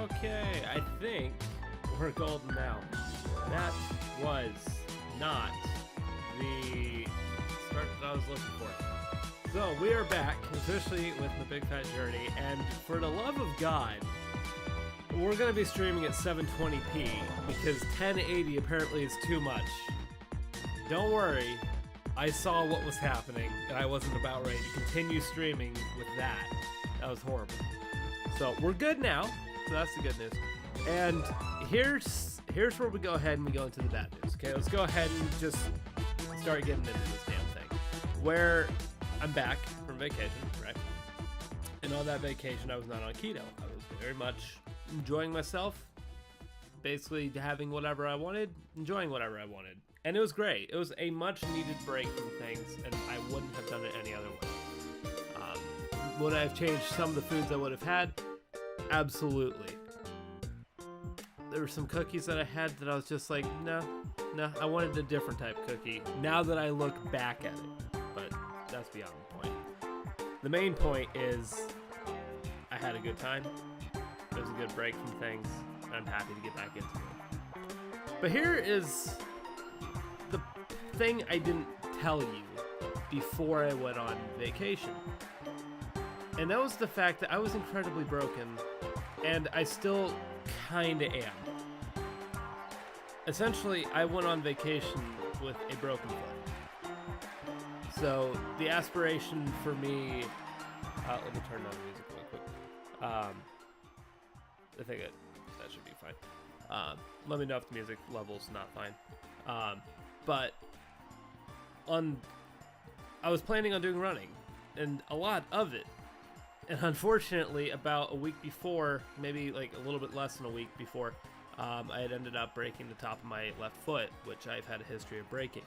Okay, I think we're golden now. That was not the start that I was looking for. So we are back, officially with the Big Fat Journey, and for the love of God, we're going to be streaming at 720p because 1080 apparently is too much. Don't worry, I saw what was happening, and I wasn't about ready to continue streaming with that. That was horrible. So we're good now, so that's the good news. And here's where we go ahead and we go into the bad news. Okay, let's go ahead and just start getting into this damn thing. Where I'm back from vacation, right? And on that vacation, I was not on keto. I was very much enjoying myself, basically having whatever I wanted, enjoying whatever I wanted. And it was great. It was a much needed break from things, and I wouldn't have done it any other way. Would I have changed some of the foods I would have had? Absolutely. There were some cookies that I had that I was just like, no, I wanted a different type of cookie now that I look back at it. But that's beyond the point. The main point is I had a good time. It was a good break from things, and I'm happy to get back into it. But here is the thing I didn't tell you before I went on vacation. And that was the fact that I was incredibly broken, and I still kinda am. Essentially, I went on vacation with a broken foot. So the aspiration for me, let me turn down the music real quick. I think that should be fine. Let me know if the music level's not fine. But I was planning on doing running, and a lot of it. And unfortunately, about a week before, maybe like a little bit less than a week before, I had ended up breaking the top of my left foot, which I've had a history of breaking.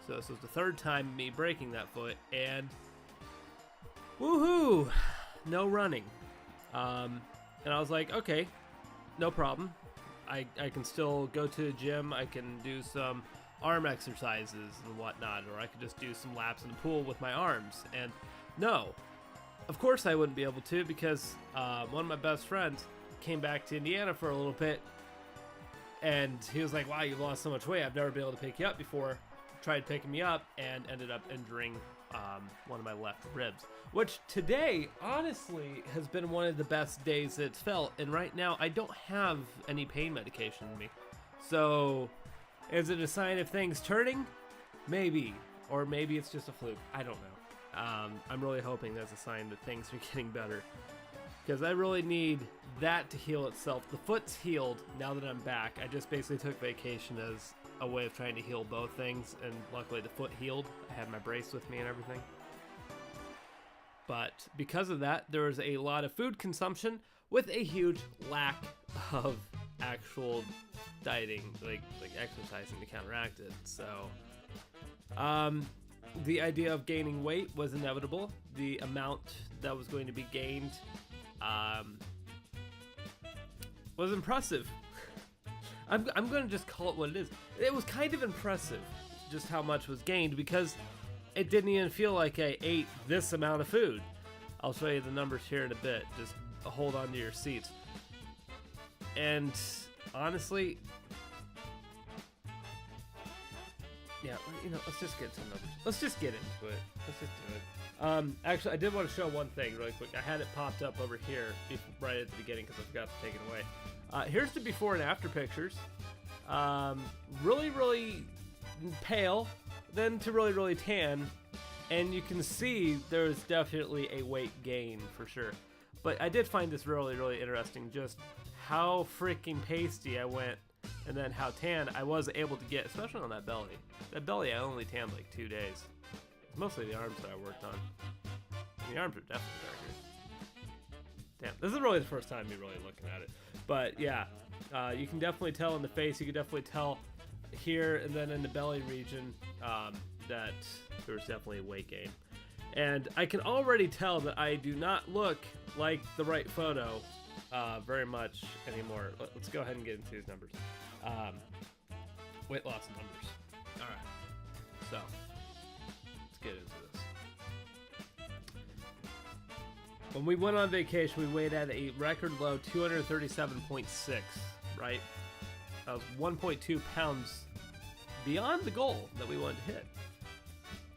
So this was the third time me breaking that foot, and woohoo, no running. And I was like, okay, no problem. I can still go to the gym. I can do some arm exercises and whatnot, or I could just do some laps in the pool with my arms. And no. Of course I wouldn't be able to because one of my best friends came back to Indiana for a little bit, and he was like, wow, you've lost so much weight. I've never been able to pick you up before. Tried picking me up and ended up injuring one of my left ribs, which today, honestly, has been one of the best days it's felt. And right now, I don't have any pain medication in me. So is it a sign of things turning? Maybe. Or maybe it's just a fluke. I don't know. I'm really hoping that's a sign that things are getting better, because I really need that to heal itself. The foot's healed now that I'm back. I just basically took vacation as a way of trying to heal both things, and luckily the foot healed. I had my brace with me and everything. But because of that, there was a lot of food consumption with a huge lack of actual dieting, like exercising to counteract it. So, the idea of gaining weight was inevitable. The amount that was going to be gained was impressive. I'm going to just call it what it is. It was kind of impressive just how much was gained, because it didn't even feel like I ate this amount of food. I'll show you the numbers here in a bit. Just hold on to your seats. And honestly, yeah, let's just get some numbers. Let's just get into it. Let's just do it. Actually, I did want to show one thing really quick. I had it popped up over here right at the beginning because I forgot to take it away. Here's the before and after pictures. Really, really pale, then to really, really tan. And you can see there's definitely a weight gain for sure. But I did find this really, really interesting, just how freaking pasty I went, and then how tan I was able to get, especially on that belly. That belly I only tanned like 2 days. It's mostly the arms that I worked on. And the arms are definitely darker. Damn, this is really the first time me really looking at it. But yeah, you can definitely tell in the face, you can definitely tell here and then in the belly region that there's definitely a weight gain. And I can already tell that I do not look like the right photo very much anymore. Let's go ahead and get into these numbers. Weight loss numbers. All right, so let's get into this. When we went on vacation, we weighed at a record low 237.6, right? That was 1.2 pounds beyond the goal that we wanted to hit.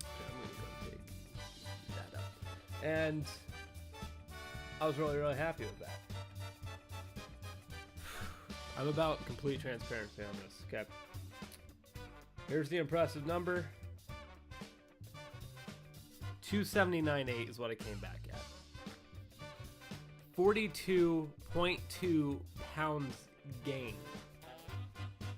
Okay, I'm going to rotate that up. And I was really, really happy with that. I'm about complete transparency on this, okay? Here's the impressive number. 279.8 is what I came back at. 42.2 pounds gain.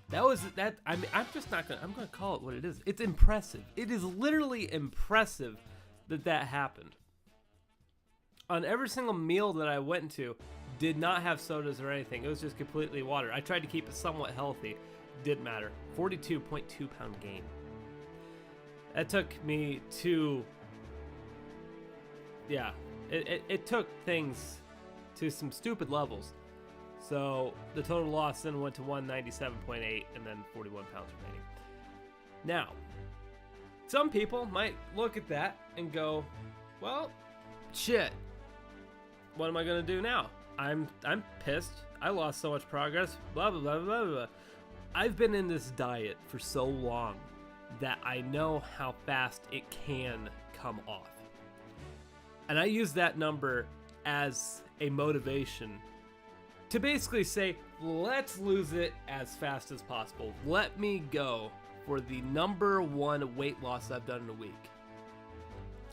That was that. I'm just not gonna. I'm gonna call it what it is. It's impressive. It is literally impressive that happened. On every single meal that I went to, did not have sodas or anything. It was just completely water. I tried to keep it somewhat healthy. Didn't matter. 42.2 pound gain. That took me to. Yeah, it took things to some stupid levels. So the total loss then went to 197.8 and then 41 pounds remaining. Now, some people might look at that and go, well, shit, what am I going to do now? I'm pissed. I lost so much progress, blah, blah, blah, blah, blah. I've been in this diet for so long that I know how fast it can come off. And I use that number as a motivation to basically say, let's lose it as fast as possible. Let me go for the #1 weight loss I've done in a week.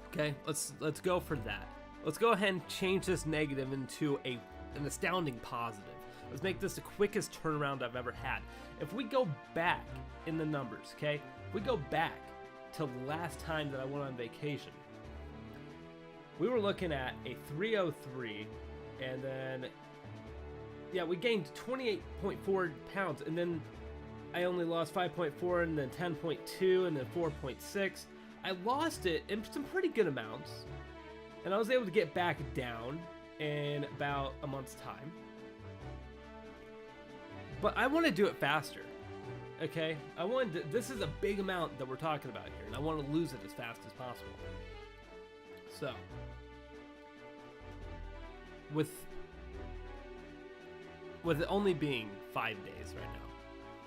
Okay, let's go for that. Let's go ahead and change this negative into an astounding positive. Let's make this the quickest turnaround I've ever had. If we go back in the numbers, okay? If we go back to the last time that I went on vacation, we were looking at a 303, and then, yeah, we gained 28.4 pounds, and then I only lost 5.4, and then 10.2, and then 4.6. I lost it in some pretty good amounts, and I was able to get back down in about a month's time. But I want to do it faster, okay? This is a big amount that we're talking about here, and I want to lose it as fast as possible. So, with it only being 5 days right now,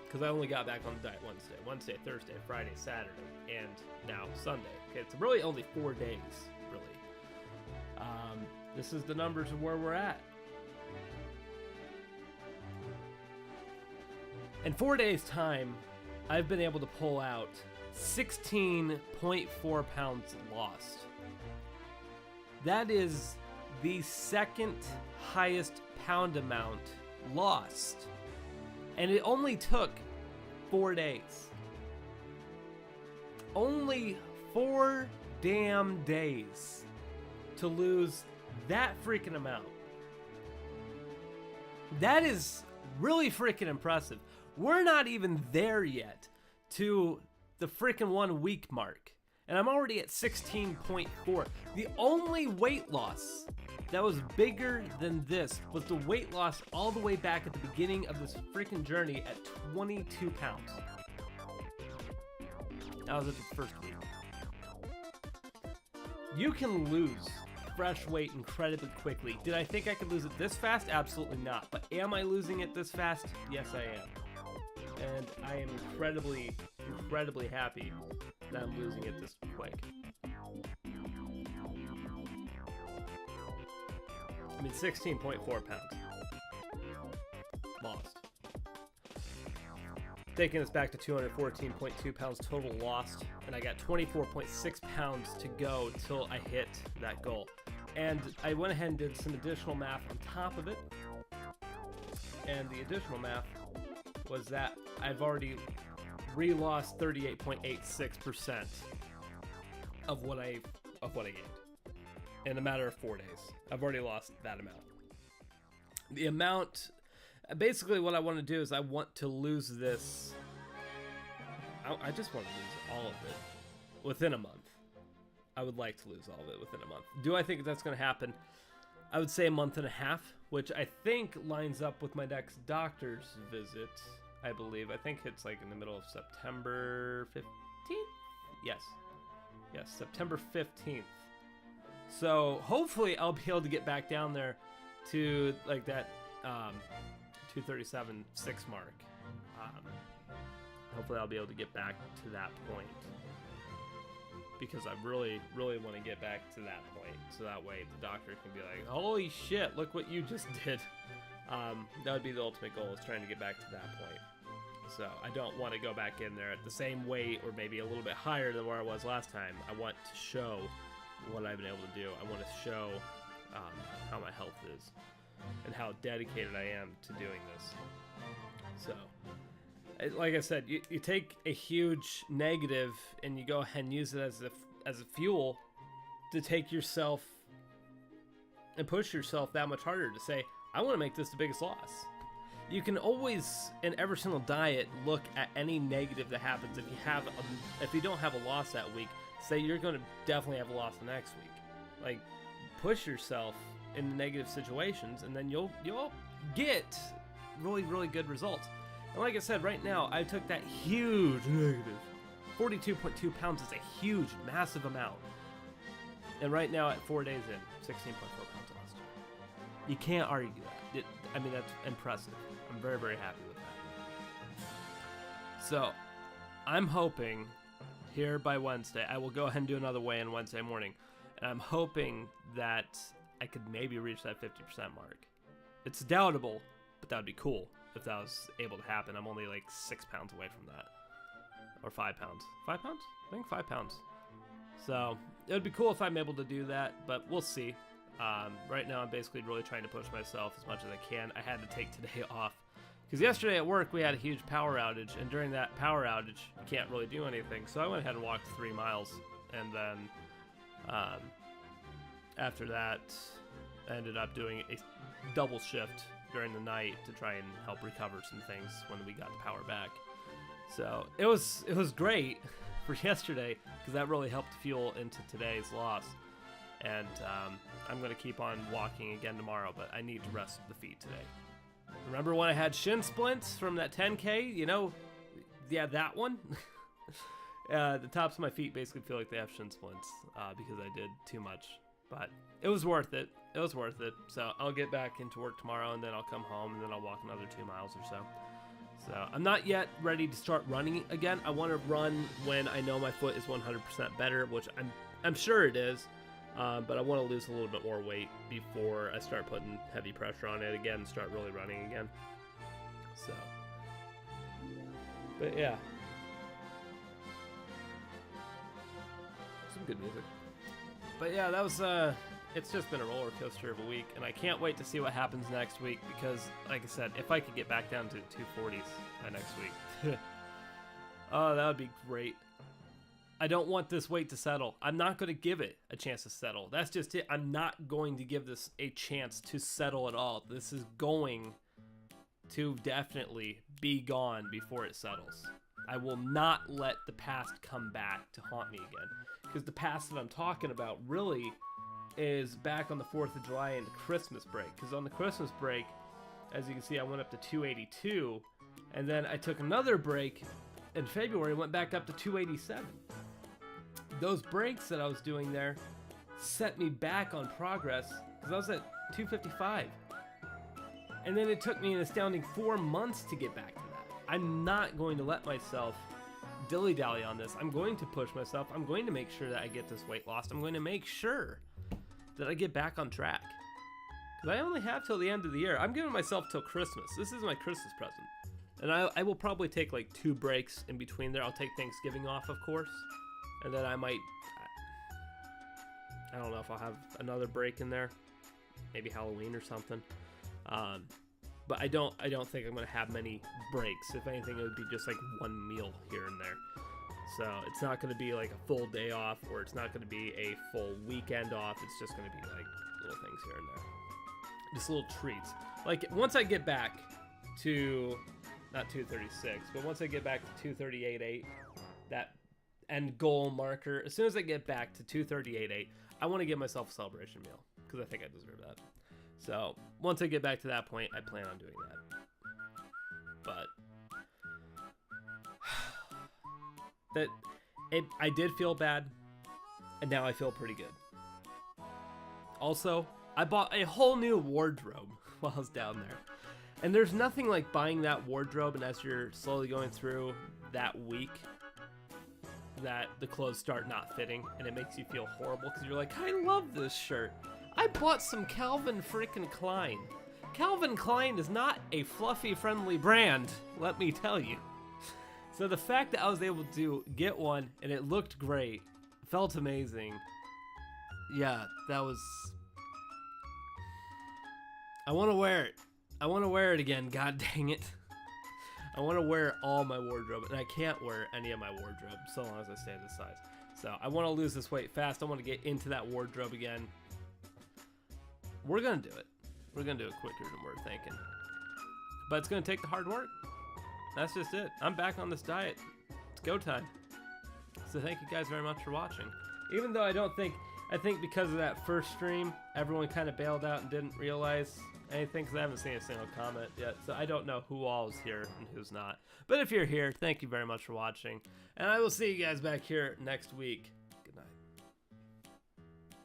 because I only got back on the diet Wednesday, Thursday, Friday, Saturday, and now Sunday. Okay, it's really only 4 days, really. This is the numbers of where we're at. In 4 days' time, I've been able to pull out 16.4 pounds lost. That is the second highest pound amount lost. And it only took 4 days. Only 4 damn days to lose that freaking amount. That is really freaking impressive. We're not even there yet to the freaking 1 week mark. And I'm already at 16.4. The only weight loss that was bigger than this was the weight loss all the way back at the beginning of this freaking journey at 22 pounds. That was at the first week. You can lose fresh weight incredibly quickly. Did I think I could lose it this fast? Absolutely not. But am I losing it this fast? Yes, I am. And I am incredibly, incredibly happy that I'm losing it this quick. I mean, 16.4 pounds lost. Taking us back to 214.2 pounds total lost, and I got 24.6 pounds to go till I hit that goal. And I went ahead and did some additional math on top of it, and the additional math was that I've already re-lost 38.86% of what I gained in a matter of 4 days. I've already lost that amount. The amount, basically what I want to do is I want to lose this. I just want to lose all of it within a month. I would like to lose all of it within a month. Do I think that's going to happen? I would say a month and a half, which I think lines up with my next doctor's visit. I believe. I think it's like in the middle of September 15th? Yes, September 15th. So hopefully I'll be able to get back down there to like that 237.6 mark. Hopefully I'll be able to get back to that point, because I really want to get back to that point, so that way the doctor can be like, holy shit, look what you just did. That would be the ultimate goal, is trying to get back to that point. So I don't want to go back in there at the same weight, or maybe a little bit higher than where I was last time. I want to show what I've been able to do. I want to show how my health is and how dedicated I am to doing this. So, like I said, you take a huge negative and you go ahead and use it as a fuel to take yourself and push yourself that much harder to say, I want to make this the biggest loss. You can always, in every single diet, look at any negative that happens. If you don't have a loss that week, say you're going to definitely have a loss the next week. Like, push yourself in the negative situations, and then you'll get really good results. And like I said, right now I took that huge negative. 42.2 pounds is a huge, massive amount. And right now at 4 days in, 16.4 pounds lost. You can't argue that. I mean, that's impressive. I'm very happy with that. So, I'm hoping here by Wednesday, I will go ahead and do another weigh-in Wednesday morning. And I'm hoping that I could maybe reach that 50% mark. It's doubtable, but that would be cool if that was able to happen. I'm only like 6 pounds away from that. Or 5 pounds. 5 pounds? I think 5 pounds. So, it would be cool if I'm able to do that, but we'll see. Right now, I'm basically really trying to push myself as much as I can. I had to take today off, because yesterday at work, we had a huge power outage, and during that power outage, you can't really do anything. So I went ahead and walked 3 miles, and then after that, I ended up doing a double shift during the night to try and help recover some things when we got the power back. So it was great for yesterday, because that really helped fuel into today's loss. And I'm going to keep on walking again tomorrow, but I need to rest the feet today. Remember when I had shin splints from that 10K? You know, yeah, that one? The tops of my feet basically feel like they have shin splints because I did too much. But it was worth it. It was worth it. So I'll get back into work tomorrow, and then I'll come home, and then I'll walk another 2 miles or so. So I'm not yet ready to start running again. I want to run when I know my foot is 100% better, which I'm sure it is. But I want to lose a little bit more weight before I start putting heavy pressure on it again and start really running again. So, but yeah, some good music. But yeah, that was it's just been a roller coaster of a week, and I can't wait to see what happens next week, because, like I said, if I could get back down to 240s by next week, oh, that would be great. I don't want this weight to settle. I'm not going to give it a chance to settle. That's just it. I'm not going to give this a chance to settle at all. This is going to definitely be gone before it settles. I will not let the past come back to haunt me again. Because the past that I'm talking about really is back on the 4th of July and the Christmas break. Because on the Christmas break, as you can see, I went up to 282. And then I took another break in February and went back up to 287. Those breaks that I was doing there set me back on progress, because I was at 255. And then it took me an astounding 4 months to get back to that. I'm not going to let myself dilly-dally on this. I'm going to push myself. I'm going to make sure that I get this weight lost. I'm going to make sure that I get back on track. Because I only have till the end of the year. I'm giving myself till Christmas. This is my Christmas present. And I will probably take like 2 breaks in between there. I'll take Thanksgiving off, of course. And then I might, I don't know if I'll have another break in there, maybe Halloween or something. But I don't think I'm gonna have many breaks. If anything, it would be just like 1 meal here and there. So it's not gonna be like a full day off, or it's not gonna be a full weekend off. It's just gonna be like little things here and there, just little treats. Like once I get back to not 236, but once I get back to 238.8, that end goal marker, as soon as I get back to 238.8, I want to give myself a celebration meal, because I think I deserve that. So once I get back to that point, I plan on doing that. But I did feel bad, and now I feel pretty good. Also, I bought a whole new wardrobe while I was down there. And there's nothing like buying that wardrobe and as you're slowly going through that week that the clothes start not fitting and it makes you feel horrible because you're like, I love this shirt. I bought some Calvin freaking Klein. Calvin Klein is not a fluffy, friendly brand, let me tell you. So the fact that I was able to get one and it looked great, felt amazing. Yeah, that was... I want to wear it. I want to wear it again, god dang it. I want to wear all my wardrobe, and I can't wear any of my wardrobe so long as I stay this size. So I want to lose this weight fast. I want to get into that wardrobe again. We're going to do it. We're going to do it quicker than we're thinking. But it's going to take the hard work. That's just it. I'm back on this diet. It's go time. So thank you guys very much for watching. Even though I think because of that first stream, everyone kind of bailed out and didn't realize anything because I haven't seen a single comment yet. So I don't know who all is here and who's not. But if you're here, thank you very much for watching. And I will see you guys back here next week. Good night.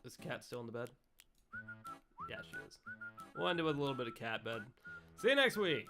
Is Cat still in the bed? Yeah, she is. We'll end it with a little bit of cat bed. See you next week.